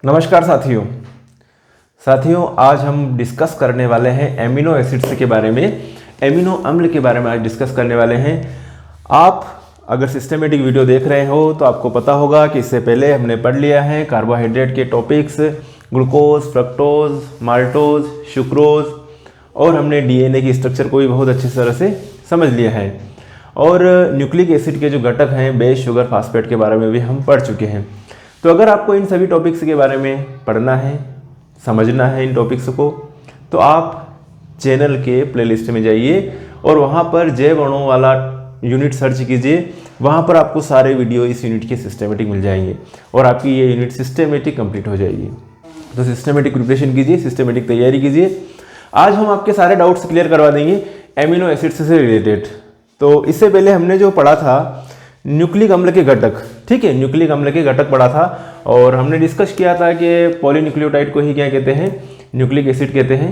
नमस्कार साथियों, आज हम डिस्कस करने वाले हैं एमिनो एसिड्स के बारे में। एमिनो अम्ल के बारे में आज डिस्कस करने वाले हैं। आप अगर सिस्टमेटिक वीडियो देख रहे हो तो आपको पता होगा कि इससे पहले हमने पढ़ लिया है कार्बोहाइड्रेट के topics, glucose, fructose, maltose, sucrose, और हमने डीएनए की स्ट्रक्चर को भी बहुत अच्छी तरह से समझ लिया है। और न्यूक्लिक एसिड के जो घटक हैं बेस, शुगर, फास्फेट के बारे में भी हम पढ़ चुके हैं। तो अगर आपको इन सभी टॉपिक्स के बारे में पढ़ना है, समझना है इन टॉपिक्स को, तो आप चैनल के प्लेलिस्ट में जाइए और वहाँ पर जैव अणुओं वाला यूनिट सर्च कीजिए। वहाँ पर आपको सारे वीडियो इस यूनिट के सिस्टमेटिक मिल जाएंगे और आपकी ये यूनिट सिस्टमेटिक कंप्लीट हो जाएगी। तो सिस्टमेटिक प्रिपरेशन कीजिए, सिस्टमेटिक तैयारी कीजिए। आज हम आपके सारे डाउट्स क्लियर करवा देंगे एमिनो एसिड्स से रिलेटेड। तो इससे पहले हमने जो पढ़ा था न्यूक्लिक अम्ल के घटक, ठीक है, न्यूक्लिक अम्ल के घटक पढ़ा था और हमने डिस्कस किया था कि पॉलीन्यूक्लियोटाइड को ही क्या कहते हैं, न्यूक्लिक एसिड कहते हैं।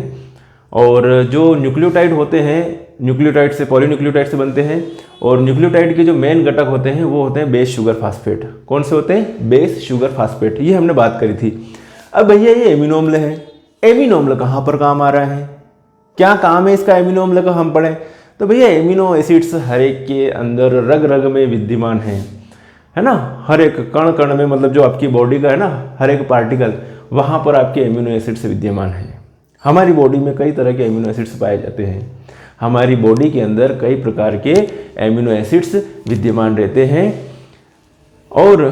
और जो न्यूक्लियोटाइड होते हैं, न्यूक्लियोटाइड से पॉलीन्यूक्लियोटाइड से बनते हैं। और न्यूक्लियोटाइड के जो मेन घटक होते हैं वो होते हैं बेस, शुगर, फास्फेट। कौन से होते हैं? Base, sugar, phosphate. ये हमने बात करी थी। अब भैया ये एमिनो अम्ल है, एमिनो अम्ल कहाँ पर काम आ रहा है, क्या काम है इसका एमिनो अम्ल का, हम पढ़ें। तो भैया एमिनो एसिड्स हर एक के अंदर रग रग में विद्यमान है ना। हर एक कण कण में, मतलब जो आपकी बॉडी का है ना, हर एक पार्टिकल, वहाँ पर आपके एमिनो एसिड्स विद्यमान हैं। हमारी बॉडी में कई तरह के एमिनो एसिड्स पाए जाते हैं। हमारी बॉडी के अंदर कई प्रकार के एमिनो एसिड्स विद्यमान रहते हैं। और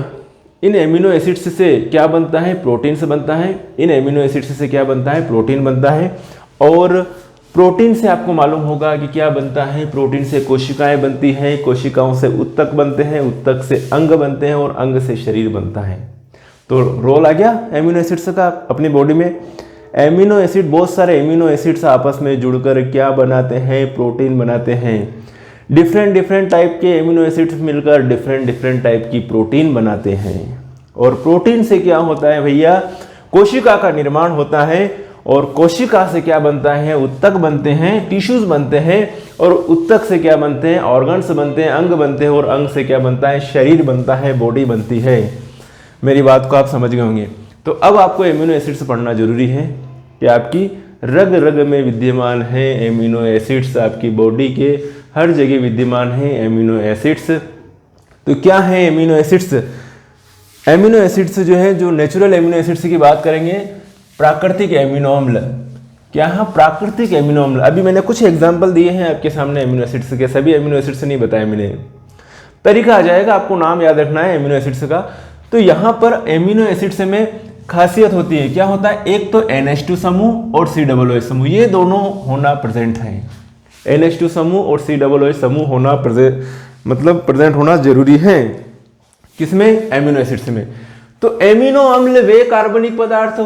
इन एमिनो एसिड्स से क्या बनता है? प्रोटीन से बनता है। इन एमिनो एसिड्स से क्या बनता है? प्रोटीन बनता है। और प्रोटीन से आपको मालूम होगा कि क्या बनता है? प्रोटीन से कोशिकाएं बनती हैं, कोशिकाओं से उत्तक बनते हैं, उत्तक से अंग बनते हैं और अंग से शरीर बनता है। तो रोल आ गया एमिनो एसिड्स का अपनी बॉडी में। एमिनो एसिड, बहुत सारे एमिनो एसिड्स आपस में जुड़कर क्या बनाते हैं? प्रोटीन बनाते हैं। डिफरेंट टाइप के एमिनो एसिड्स मिलकर डिफरेंट टाइप की प्रोटीन बनाते हैं। और प्रोटीन से क्या होता है भैया? कोशिका का निर्माण होता है। और कोशिका से क्या बनता है? उत्तक बनते हैं, टिश्यूज बनते हैं। और उत्तक से क्या बनते हैं? ऑर्गन्स बनते हैं, अंग बनते हैं। और अंग से क्या बनता है? शरीर बनता है, बॉडी बनती है। मेरी बात को आप समझ गए होंगे। तो अब आपको एमिनो एसिड्स पढ़ना जरूरी है कि आपकी रग रग में विद्यमान है एमिनो एसिड्स, आपकी बॉडी के हर जगह विद्यमान है एमिनो एसिड्स। तो क्या है एमिनो एसिड्स? एमिनो एसिड्स जो है, जो नेचुरल एमिनो एसिड्स की बात करेंगे, प्राकृतिक एमिनो अम्ल। क्या है? प्राकृतिक एमिनो अम्ल। अभी मैंने कुछ एग्जांपल दिए हैं आपके सामने एमिनो एसिड्स के, सभी एमिनो एसिड्स नहीं बताया मैंने। तरीका आ जाएगा, आपको नाम याद रखना है एमिनो एसिड्स का। तो यहाँ पर एमिनो एसिड्स में खासियत होती है, क्या होता है? एक तो NH2 समूह और COOH समूह, ये दोनों होना प्रेजेंट है। NH2 समूह और COOH समूह होना प्रेजेंट होना जरूरी है। किसमें? एमिनो एसिड्स में। तो एमिनो अम्ल वे कार्बनिक पदार्थ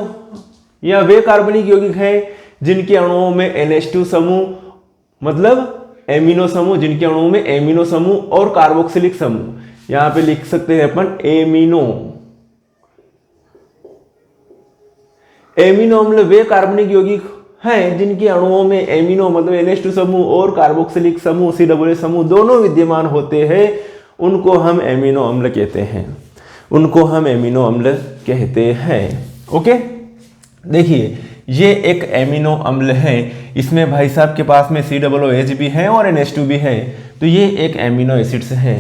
या वे कार्बनिक यौगिक हैं जिनके अणुओं में NH2 समूह, मतलब एमिनो समूह, जिनके अणुओं में एमिनो समूह और कार्बोक्सिलिक समूह। यहां पे लिख सकते हैं अपन एमिनो। एमिनो अम्ल वे कार्बनिक यौगिक हैं जिनके अणुओं में एमिनो, मतलब NH2 समूह और कार्बोक्सिलिक समूह, COOH समूह दोनों विद्यमान होते हैं। उनको हम एमिनो अम्ल कहते हैं। उनको हम एमिनो अम्ल कहते हैं। ओके, देखिए ये एक एमिनो अम्ल है। इसमें भाई साहब के पास में COOH भी है और NH2 भी है। तो ये एक एमिनो एसिड्स है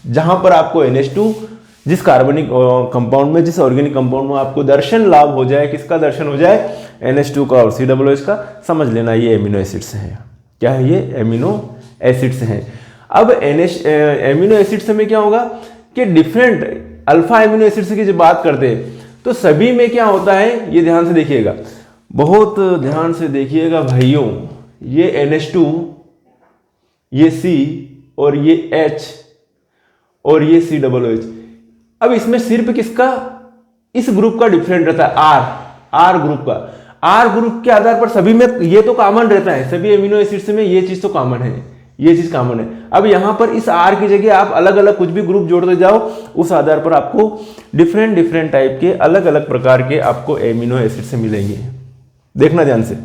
जहां पर आपको NH2, जिस कार्बनिक कंपाउंड में, जिस ऑर्गेनिक कंपाउंड में आपको दर्शन लाभ हो जाए, किसका दर्शन हो जाए? NH2 का और COOH का, समझ लेना ये एमिनो एसिड्स हैं। क्या है? ये एमिनो एसिड्स हैं। अब एमिनो एसिड्स में क्या होगा कि डिफरेंट अल्फा एमिनो एसिड्स की जब बात करते हैं तो सभी में क्या होता है, ये ध्यान से देखिएगा, बहुत ध्यान से देखिएगा भाइयों। ये NH2, ये C और ये H और ये COOH। अब इसमें सिर्फ किसका, इस ग्रुप का डिफरेंट रहता है, R ग्रुप का। R ग्रुप के आधार पर सभी में ये तो कॉमन रहता है, सभी एमिनो एसिड्स में ये चीज तो कॉमन है, ये चीज कॉमन है। अब यहां पर इस R की जगह आप अलग अलग कुछ भी ग्रुप जोड़ते जाओ, उस आधार पर आपको डिफरेंट टाइप के अलग अलग प्रकार के आपको एमिनो एसिड्स मिलेंगे। देखना ध्यान से।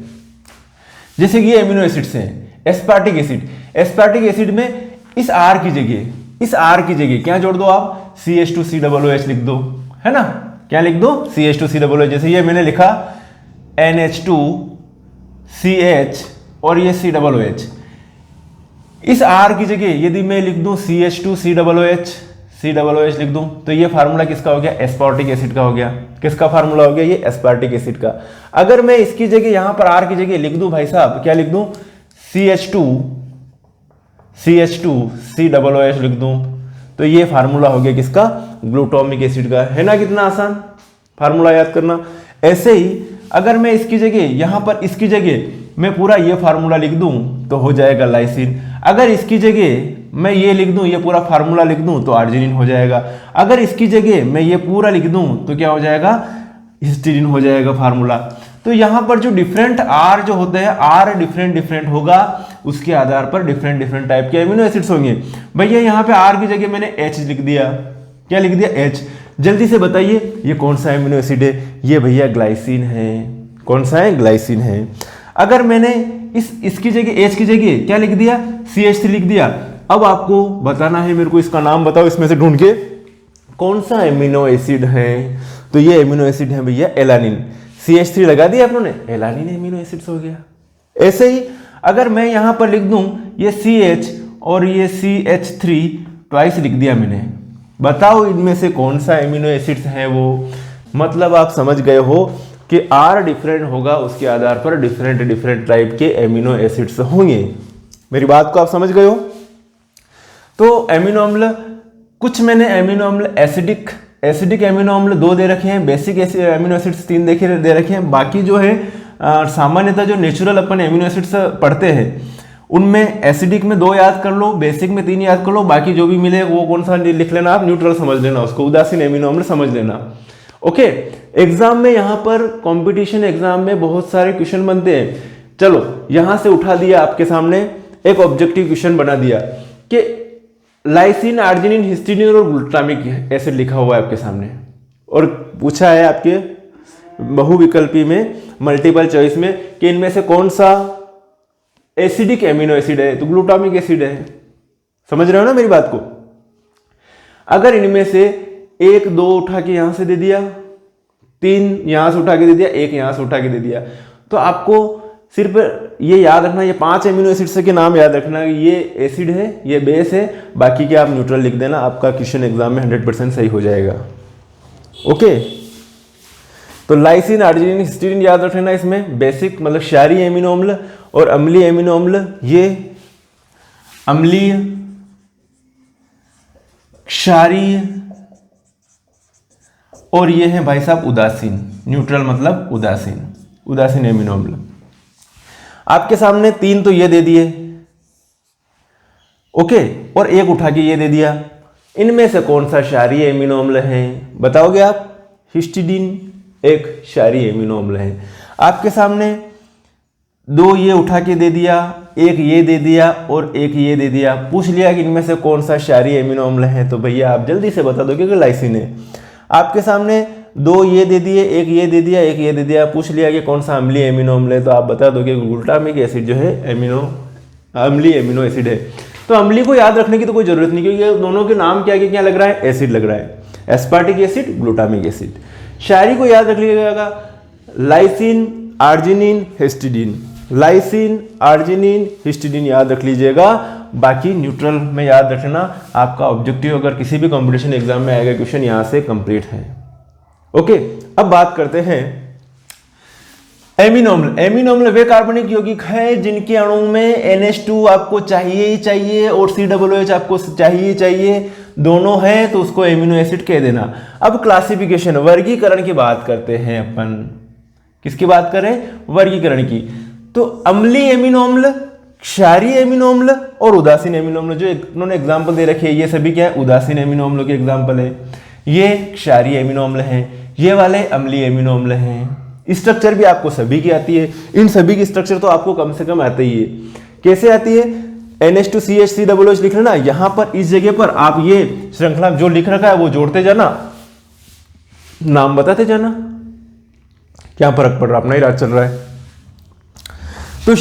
जैसे कि ये एमिनो एसिड्स हैं, एस्पार्टिक एसिड। एस्पार्टिक एसिड में इस R की जगह क्या जोड़ दो आप? CH2COOH लिख दो, है ना। क्या लिख दूं, CH2COOH। जैसे ये मैंने लिखा NH2CH और ये COOH। इस R की जगह यदि मैं लिख दूं CH2COOH लिख दूं तो ये फार्मूला किसका हो गया, एस्पार्टिक एसिड का हो गया। किसका फार्मूला हो गया, ये एस्पार्टिक एसिड का। अगर मैं इसकी जगह यहां पर R की जगह लिख दूं भाई साहब, क्या लिख दूं, CH2COOH लिख दूं तो ये फार्मूला हो गया किसका, ग्लूटामिक एसिड का। है ना कितना आसान फार्मूला याद करना। ऐसे ही अगर मैं इसकी जगह यहां पर इसकी जगह मैं पूरा ये फार्मूला लिख दूं तो हो जाएगा लाइसिन। अगर इसकी जगह मैं ये लिख दूं, ये पूरा फार्मूला लिख दूं तो आर्जिनिन हो जाएगा। अगर इसकी जगह मैं ये पूरा लिख दूं तो क्या हो जाएगा, हिस्टीडीन हो जाएगा फार्मूला। तो यहाँ पर जो डिफरेंट R जो होते हैं, R डिफरेंट होगा, उसके आधार पर डिफरेंट टाइप के एमिनो एसिड्स होंगे। भैया यहाँ पे R की जगह मैंने H लिख दिया, क्या लिख दिया, H। जल्दी से बताइए ये कौन सा एमिनो एसिड है, ये भैया ग्लाइसिन है। कौन सा है, ग्लाइसिन है। अगर मैंने इसकी जगह H की जगह क्या लिख दिया, CH3 लिख दिया। अब आपको बताना है मेरे को, इसका नाम बताओ इसमें से ढूंढ के कौन सा एमिनो एसिड है। तो ये एमिनो एसिड है भैया एलानिन। CH3 लगा दिया आप लोगों ने, एलानिन एमिनो एसिड्स हो गया। ऐसे ही अगर मैं यहां पर लिख दूं ये CH और ये CH3 ट्वाइस लिख दिया मैंने, बताओ इनमें से कौन सा एमिनो एसिड्स है वो। मतलब आप समझ गए हो कि R डिफरेंट होगा, उसके आधार पर डिफरेंट टाइप के एमिनो एसिड्स होंगे। मेरी बात को आप समझ गए हो। तो एमिनो अम्ल, कुछ मैंने एमिनो अम्ल एसिडिक एमिनो अम्ल 2 दे रखे हैं, बेसिक एमिनो एसिड्स 3 दे रखे हैं। बाकी जो है सामान्यतः जो नेचुरल अपन एमिनो एसिड्स पढ़ते हैं उनमें एसिडिक में 2 याद कर लो, बेसिक में 3 याद कर लो, बाकी जो भी मिले वो कौन सा लिख लेना आप, न्यूट्रल समझ लेना उसको, उदासीन एमिनो अम्ल समझ लेना। ओके, एग्जाम में यहाँ पर कंपटीशन एग्जाम में बहुत सारे क्वेश्चन बनते हैं। चलो यहां से उठा दिया आपके सामने, एक ऑब्जेक्टिव क्वेश्चन बना दिया कि लाइसिन, आर्जिनिन, हिस्टीडीन और ग्लूटामिक एसिड लिखा हुआ है आपके सामने, और पूछा है आपके बहुविकल्पी में, मल्टीपल चॉइस में, कि इनमें से कौन सा एसिडिक एमिनो एसिड है, तो ग्लूटामिक एसिड है। समझ रहे हो ना मेरी बात को। अगर इनमें से 1 2 उठा के यहां से दे दिया, 3 यहां से उठा के दे दिया, 1 यहां से उठा के दे दिया, तो आपको सिर्फ ये याद रखना, ये 5 एमिनो एसिड्स के नाम याद रखना, ये एसिड है, ये बेस है, बाकी के आप न्यूट्रल लिख देना, आपका क्वेश्चन एग्जाम में 100% सही हो जाएगा। ओके, तो लाइसिन, आर्जिनिन, हिस्टीडीन याद रखना। इसमें बेसिक मतलब क्षारीय एमिनो अम्ल और अम्लीय एमिनो अम्ल, ये अम्लीय, क्षारीय और ये है भाई साहब उदासीन। न्यूट्रल मतलब उदासीन एमिनो अम्ल। आपके सामने 3 तो ये दे दिए, ओके, और 1 उठा के ये दे दिया। इनमें से कौन सा क्षारीय एमिनो अम्ल है बताओगे आप? हिस्टीडीन एक क्षारीय एमिनो अम्ल है। आपके सामने 2 ये उठा के दे दिया, 1 ये दे दिया और 1 ये दे दिया। पूछ लिया कि इनमें से कौन सा क्षारीय एमिनो अम्ल है, तो भैया आप जल्दी से बता दोगे कि लाइसिन है। आपके सामने 2 ये दे दिए, 1 ये दे दिया, 1 ये दे दिया। पूछ लिया कि कौन सा अम्लीय एमिनो अम्ल है, तो आप बता दोगे ग्लूटामिक एसिड जो है अम्लीय एमिनो एसिड है। तो अम्लीय को याद रखने की तो कोई जरूरत नहीं, क्योंकि दोनों के नाम क्या लग रहा है, एसिड लग रहा है, एस्पार्टिक एसिड, ग्लूटामिक एसिड। क्षारीय को याद रख लीजिएगा, lysine, arginine, histidine, lysine, arginine, histidine याद रख लीजिएगा। बाकी न्यूट्रल में याद रखना। आपका ऑब्जेक्टिव अगर किसी भी कंपटीशन एग्जाम में आएगा क्वेश्चन, यहां से कंप्लीट है। ओके, अब बात करते हैं एमिनो अम्ल। एमिनो अम्ल वे कार्बनिक यौगिक है जिनके अणु में NH2 आपको चाहिए ही चाहिए और COOH आपको चाहिए, दोनों है तो उसको एमिनो एसिड कह देना। अब क्लासिफिकेशन, वर्गीकरण की बात करते हैं अपन। किसकी बात करें? वर्गीकरण की। तो अम्लीय एमिनो अम्ल, क्षारीय एमिनो अम्ल और उदासीन एमिनो अम्ल, जो इन्होंने एग्जाम्पल दे रखे हैं, ये सभी क्या है? उदासीन एमिनो अम्लों के एग्जाम्पल है। ये क्षारीय एमिनो अम्ल हैं, ये वाले अम्लीय एमिनो अम्ल हैं। स्ट्रक्चर भी आपको सभी की आती है, इन सभी की स्ट्रक्चर तो आपको कम से कम आती ही है। कैसे आती है? NH2CH3OH लिख लेना, यहां पर इस जगह पर आप ये श्रृंखला जो लिख रखा है वो जोड़ते जाना, नाम बताते जाना, क्या फर्क पड़ रहा, अपना ही राज चल रहा है। तो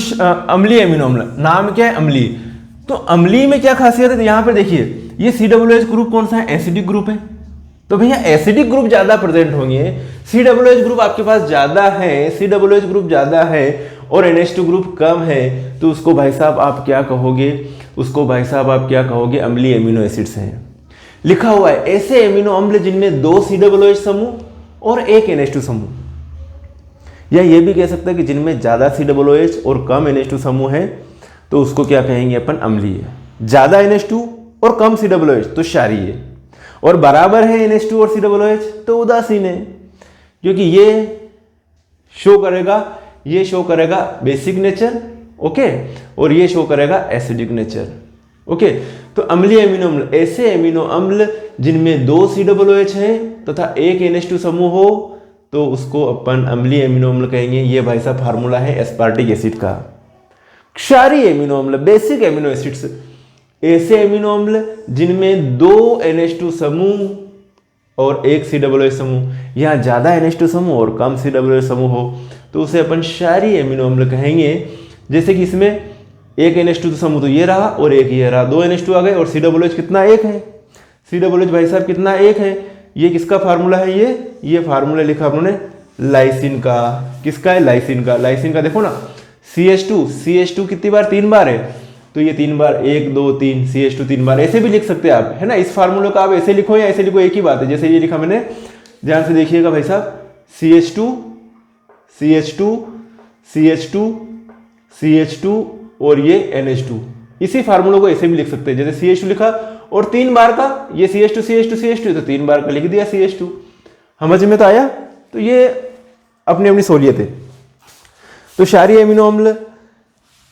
अम्लीय एमिनो अम्ल, नाम क्या है? अम्लीय। तो अम्लीय में क्या खासियत है? यहां पर देखिए, ये COOH ग्रुप कौन सा है? एसिडिक ग्रुप है। तो भैया एसिडिक ग्रुप ज्यादा प्रेजेंट होंगे, COOH ग्रुप आपके पास ज्यादा है, COOH ग्रुप ज्यादा है और NH2 ग्रुप कम है, तो उसको भाई साहब आप क्या कहोगे, उसको भाई साहब आप क्या कहोगे, अम्लीय एमिनो एसिड्स हैं। लिखा हुआ है ऐसे एमिनो अम्ल जिनमें 2 COOH समूह और 1 NH2 समूह, या ये भी कह सकते हैं कि जिनमें ज्यादा COOH और कम NH2 समूह है, तो उसको क्या कहेंगे अपन, अम्लीय। ज्यादा NH2 और कम COOH तो क्षारीय, और बराबर है NH2 और COOH तो उदासीन है, क्योंकि ये शो करेगा बेसिक नेचर, ओके, और ये शो करेगा एसिडिक नेचर, ओके। तो अम्लीय एमिनो अम्ल ऐसे एमिनो अम्ल जिनमें 2 COOH है तथा 1 NH2 समूह हो, तो उसको अपन अम्लीय एमिनो अम्ल कहेंगे। ये भाई साहब फार्मूला है एस्पार्टिक एसिड का। क्षारीय एमिनो अम्ल, बेसिक एमिनो एसिड्स, ऐसे एमिनो अम्ल जिनमें 2 NH2 समूह और 1 COOH समूह, यहाँ ज्यादा NH2 समूह और कम COOH समूह हो, तो उसे अपन क्षारीय एमिनो अम्ल कहेंगे। जैसे कि इसमें 1 NH2 समूह तो ये रहा और एक ये रहा, 2 NH2 आ गए और COOH कितना, 1 है। COOH भाई साहब कितना, 1 है। ये किसका फार्मूला है, ये फार्मूला लिखा अपने लाइसिन का। किसका है, लाइसिन का। लाइसिन का देखो ना, CH2 कितनी बार, 3 बार है, तो ये 3 बार, 1 2 3, CH2 3 बार। ऐसे भी लिख सकते हैं आप, है ना। इस फार्मूले को आप ऐसे लिखो या ऐसे लिखो, एक ही बात है। जैसे ये लिखा मैंने, ध्यान से देखिएगा भाई साहब, CH2 और ये NH2, इसी फार्मूले को ऐसे भी लिख सकते हैं। जैसे CH2 लिखा और 3 बार का ये CH2 तो 3 बार का लिख दिया CH2। समझ में तो आया। तो ये अपनी अपनी सहूलियत है। तो क्षारीय एमिनो अम्ल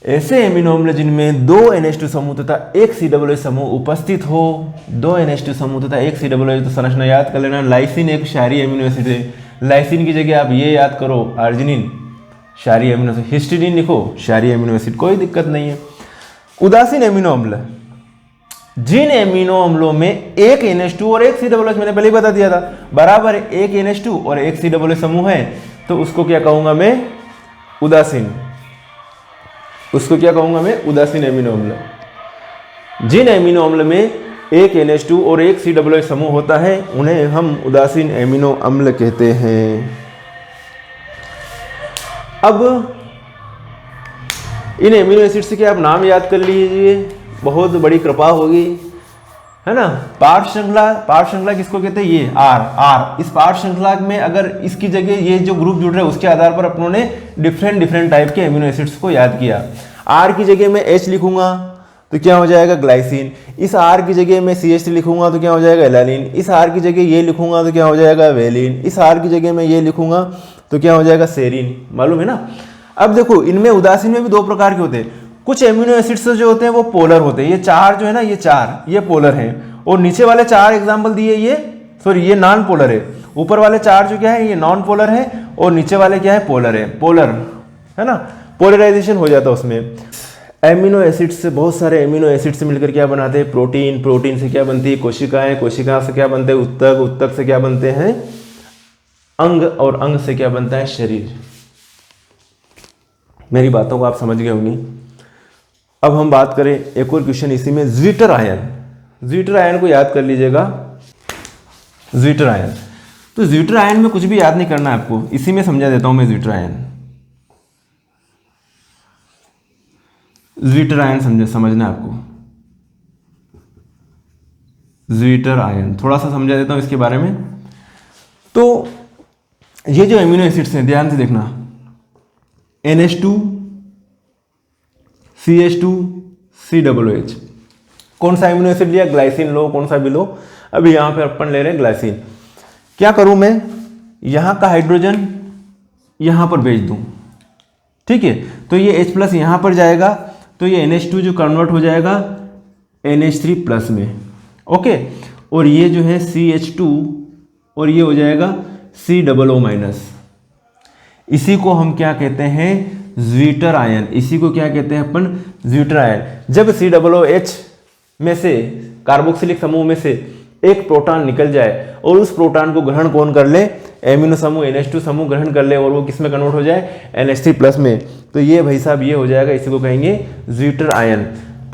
ऐसे एमिनो अम्ल जिनमें 2 NH2 समूह तथा 1 COOH समूह उपस्थित हो। 2 NH2 समूह तथा 1 COOH, तो संरचना याद कर लेना। लाइसिन एक क्षारीय एमिनो एसिड है। लाइसिन की जगह आप ये याद करो, अर्जिनिन क्षारीय एमिनो एसिड, हिस्टिडीन लिखो क्षारीय एमिनो एसिड, कोई दिक्कत नहीं है। उदासीन एमिनो अम्ल, जिन एमिनो अम्लों में 1 NH2 और 1 COOH, मैंने पहले ही बता दिया था, बराबर 1 NH2 और 1 COOH समूह है, तो उसको क्या कहूंगा मैं, उदासीन। उसको क्या कहूंगा मैं, उदासीन एमिनो अम्ल। जिन एमिनो अम्ल में 1 NH2 और 1 COOH समूह होता है, उन्हें हम उदासीन एमिनो अम्ल कहते हैं। अब इन एमिनो एसिड्स के आप नाम याद कर लीजिए, बहुत बड़ी कृपा होगी, है ना। पार्श्व श्रृंखला किसको कहते हैं, ये आर। इस पार्श्व श्रृंखला में अगर इसकी जगह ये जो ग्रुप जुड़ रहे हैं, उसके आधार पर अपनों ने डिफरेंट टाइप के एमिनो एसिड्स को याद किया। आर की जगह में H लिखूंगा तो क्या हो जाएगा, ग्लाइसिन। इस आर की जगह में CH3 लिखूंगा तो क्या हो जाएगा, एलानिन। इस आर की जगह ये लिखूंगा तो क्या हो जाएगा, वेलिन। इस आर की जगह में ये लिखूंगा तो क्या हो जाएगा, सेरिन। मालूम है ना। अब देखो, इनमें उदासीन में भी 2 प्रकार के होते हैं। कुछ एमिनो एसिड्स जो होते हैं वो पोलर होते हैं। ये 4 जो है ना, ये 4 ये पोलर हैं, और नीचे वाले 4 एग्जाम्पल दिए, ये नॉन पोलर है। ऊपर वाले 4 जो क्या है, ये नॉन पोलर है, और नीचे वाले क्या है, पोलर है। पोलर है ना, पोलराइजेशन हो जाता है उसमें। एमिनो एसिड्स से, बहुत सारे एमिनो एसिड्स से मिलकर क्या बनाते हैं, प्रोटीन। प्रोटीन से क्या बनती है, कोशिकाएं। कोशिका से क्या बनते हैं, उत्तक। उत्तक से क्या बनते हैं, अंग। और अंग से क्या बनता है, शरीर। मेरी बातों को आप समझ गए होंगे। अब हम बात करें एक और क्वेश्चन इसी में, ज्विटर आयन। ज्विटर आयन को याद कर लीजिएगा, ज्विटर आयन। तो ज्विटर आयन में कुछ भी याद नहीं करना है आपको, इसी में समझा देता हूं मैं। ज्विटर आयन समझना है आपको। ज्विटर आयन थोड़ा सा समझा देता हूं इसके बारे में। तो ये जो एमिनो एसिड्स हैं, ध्यान से देखना, NH2, CH2, COOH। कौन सा एमिनो एसिड लिया, ग्लाइसिन लो, कौन सा भी लो। अभी यहां पे अपन ले रहे हैं ग्लाइसिन। क्या करूं मैं, यहां का हाइड्रोजन यहां पर भेज दूं, ठीक है। तो ये H+ यहां पर जाएगा, तो ये NH2 जो कन्वर्ट हो जाएगा NH3+ में, ओके। और ये जो है CH2 और ये हो जाएगा COO-। इसी को हम क्या कहते हैं, ज्विटर आयन। इसी को क्या कहते हैं अपन, ज्विटर आयन। जब COOH में से, कार्बोक्सिलिक समूह में से एक प्रोटॉन निकल जाए और उस प्रोटॉन को ग्रहण कौन कर ले, एमिनो समूह NH2 समूह ग्रहण कर ले, और वो किस में कन्वर्ट हो जाए, NH3+ में, तो ये भाई साहब ये हो जाएगा, इसी को कहेंगे ज्विटर आयन।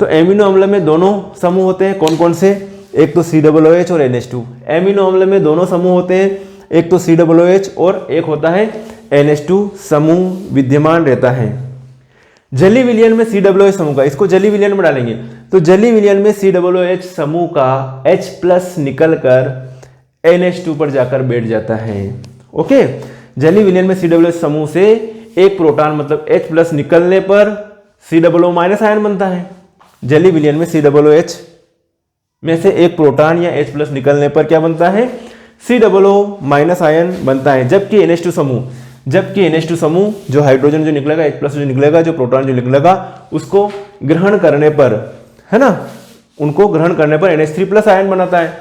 तो एमिनो अम्ल में दोनों समूह होते हैं, कौन कौन से, एक तो COOH और NH2। एमिनो अम्ल में दोनों समूह होते हैं, एक तो COOH और एक होता है NH2 समूह विद्यमान रहता है। जली विलयन में COOH समूह का, इसको जली विलयन में डालेंगे तो जली विलयन में COOH समूह का H+ निकलकर NH2 पर जाकर बैठ जाता है। ओके, जली विलयन में COOH समूह से एक प्रोटॉन मतलब H+ निकलने पर COO- आयन बनता है। जली विलयन में COOH में से एक प्रोटॉन या H+ निकलने पर क्या बनता है, COO- आयन बनता है। जबकि NH2 समूह जो हाइड्रोजन जो निकलेगा, H+ जो निकलेगा, जो प्रोटॉन जो निकलेगा, उसको ग्रहण करने पर, है ना, उनको ग्रहण करने पर NH3+ आयन बनाता है।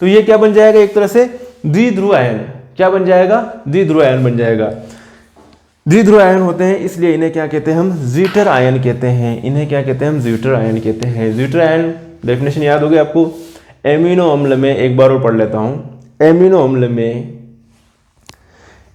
तो ये क्या बन जाएगा, एक तरह से द्विध्रुव आयन। क्या बन जाएगा, द्विध्रुव आयन बन जाएगा। द्विध्रुव आयन होते हैं इसलिए इन्हें क्या कहते हैं हम, ज्विटर आयन कहते हैं। इन्हें क्या कहते हैं हम, ज्विटर आयन कहते हैं। ज्विटर आयन डेफिनेशन याद होगी आपको। एमिनो अम्ल में एक बार और पढ़ लेता हूं। एमिनो अम्ल में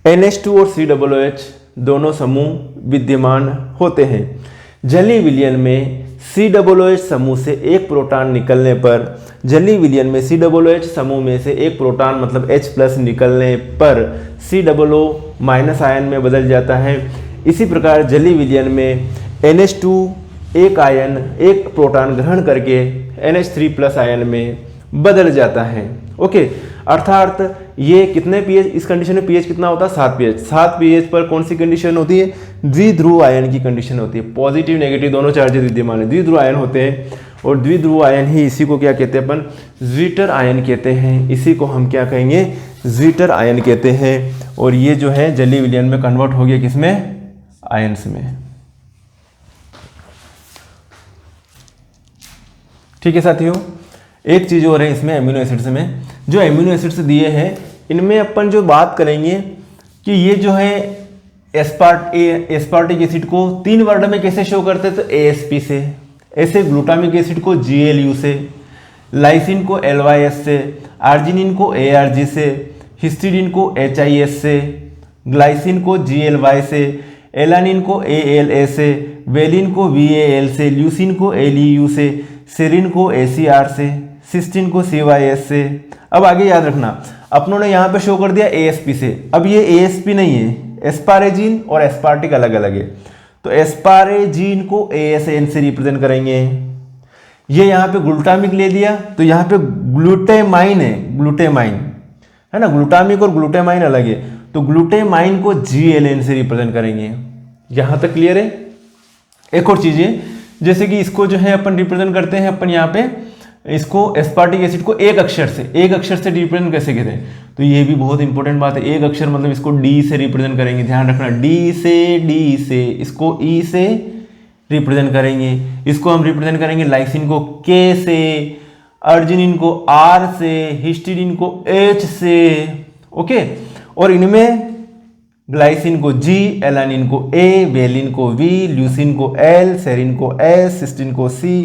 NH2 और COOH दोनों समूह विद्यमान होते हैं। जली विलयन में COOH समूह से एक प्रोटॉन निकलने पर, जली विलयन में COOH समूह में से एक प्रोटॉन मतलब H+ निकलने पर COO- आयन में बदल जाता है। इसी प्रकार जली विलयन में NH2 एक प्रोटॉन ग्रहण करके NH3+ आयन में बदल जाता है। ओके, अर्थात ये कितने pH, इस कंडीशन में pH कितना होता है, 7 pH। 7 pH पर कौन सी कंडीशन होती है, द्विध्रुव आयन की कंडीशन होती है। पॉजिटिव नेगेटिव दोनों चार्जेस विद्यमान है, द्विध्रुव आयन होते हैं। और द्विध्रुव आयन ही, इसी को क्या कहते हैं अपन, ज्विटर आयन कहते हैं। इसी को हम क्या कहेंगे, ज्विटर आयन कहते हैं। और ये जो है जली विलयन में कन्वर्ट हो गया किसमें, आयंस में। ठीक है साथियों, एक चीज और है इसमें एमिनो एसिड्स में, जो एमिनो एसिड्स दिए हैं इनमें अपन जो बात करेंगे कि ये जो है एस्पार्टिक एसिड को 3 वर्ड में कैसे शो करते हैं, तो ASP से, ऐसे ग्लूटामिक एसिड को GLU से, लाइसिन को LYS से, आर्जिनिन को ARG से, हिस्टिडीन को HIS से, ग्लाइसिन को GLY से, एलानिन को ALA से, वेलिन को VAL से, ल्यूसिन को LEU से, सेरिन को ACR से, सिस्टीन को CYS से। अब आगे याद रखना, अपनों ने यहाँ पे शो कर दिया ASP से। अब ये ASP नहीं है, एस्पारेजिन और एस्पार्टिक अलग अलग है। तो एस्पारेजिन को ASN से रिप्रेजेंट करेंगे। ये यहाँ पे ग्लूटामिक ले दिया तो यहाँ पे ग्लूटेमाइन है, ग्लूटेमाइन है ना, ग्लूटामिक और ग्लूटेमाइन अलग है। तो ग्लूटेमाइन को GLN से रिप्रेजेंट करेंगे। यहाँ तक क्लियर है। एक और चीज है, जैसे कि इसको जो है अपन रिप्रेजेंट करते हैं अपन यहाँ पे, इसको एस्पार्टिक एसिड को एक अक्षर से रिप्रेजेंट कैसे करते हैं, तो ये भी बहुत इंपॉर्टेंट बात है। एक अक्षर मतलब इसको D से रिप्रेजेंट करेंगे, ध्यान रखना, D से, इसको E से रिप्रेजेंट करेंगे। इसको हम रिप्रेजेंट करेंगे लाइसिन को K से, अर्जिनिन को R से, हिस्टिडीन को H से। ओके, और इनमें ग्लाइसिन को G, एलानिन को A, वेलिन को V, ल्यूसिन को L, सेरिन को S, सिस्टीन को C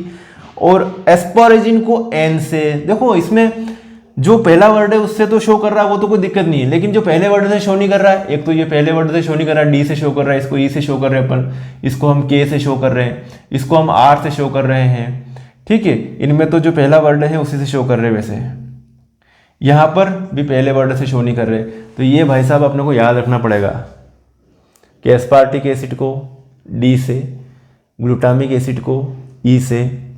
और एस्पारेजिन को N से। देखो इसमें जो पहला वर्ड है उससे तो शो कर रहा है, वो तो कोई दिक्कत नहीं है, लेकिन जो पहले वर्ड से शो नहीं कर रहा है, एक तो ये पहले वर्ड से शो नहीं कर रहा है, D से शो कर रहा है, इसको E से शो कर रहे हैं अपन, इसको हम K से शो कर रहे हैं, इसको हम R से शो कर रहे हैं। ठीक है, इनमें तो जो पहला वर्ड है उसी से शो कर रहे हैं। वैसे यहाँ पर भी पहले वर्ड से शो नहीं कर रहे, तो ये भाई साहब अपने को याद रखना पड़ेगा कि एस्पार्टिक एसिड को D से, ग्लूटामिक एसिड को E से,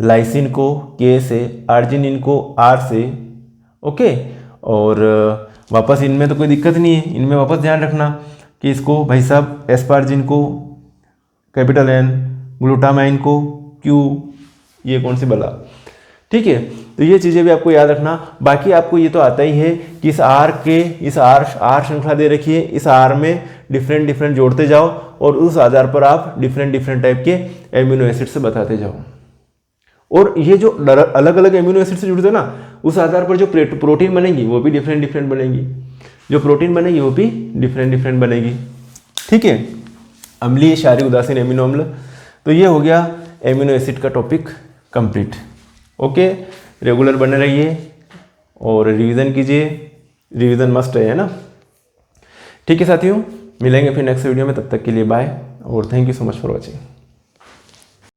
लाइसिन को K से, आर्जिनिन को R से। ओके, और वापस इनमें तो कोई दिक्कत नहीं है, इनमें वापस ध्यान रखना कि इसको भाई साहब एस्पार्जिन को कैपिटल N, ग्लूटामाइन को Q, ये कौन सी बला। ठीक है, तो ये चीज़ें भी आपको याद रखना। बाकी आपको ये तो आता ही है कि इस R श्रृंखला दे रखी है, इस R में डिफरेंट जोड़ते जाओ और उस आधार पर आप डिफरेंट टाइप के एमिनो एसिड से बताते जाओ। और ये जो अलग अलग एमिनो एसिड से जुड़ते हैं ना, उस आधार पर जो प्रोटीन बनेगी वो भी डिफरेंट बनेगी, जो प्रोटीन बनेगी वो भी डिफरेंट बनेगी। ठीक है, अम्लीय क्षारीय उदासीन एमिनो अम्ल। तो ये हो गया एमिनो एसिड का टॉपिक कंप्लीट। ओके, रेगुलर बने रहिए और रिवीजन कीजिए, रिवीजन मस्ट है ना। ठीक है साथियों, मिलेंगे फिर नेक्स्ट वीडियो में, तब तक के लिए बाय और thank you so much for watching.